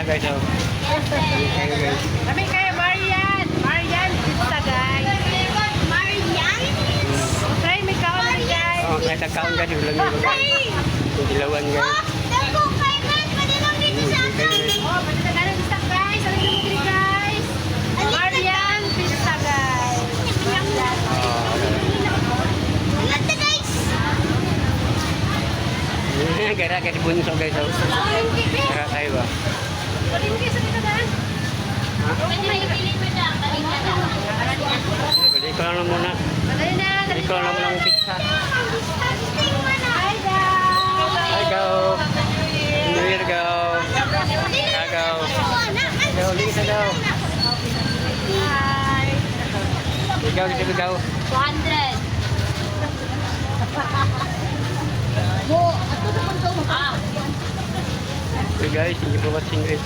guys. Oh. Kayo guys. Kami kay Marian. Marian pizza guys. Marian? Try may kaon na guys. Oh, kaya kakaon ka dito lang yung dilawan guys. Oh, pwede na ganun pizza guys. Ano yung mga guys? Marian pizza guys. Kaya kaya bunso guys. Oh. Kaya kayo ba? Balik ko lang muna. Balik ko lang ng pizza. Hi go. New Year go. Go. Go, Lisa go. Go, Lisa go. 200. So guys, thank you for watching guys.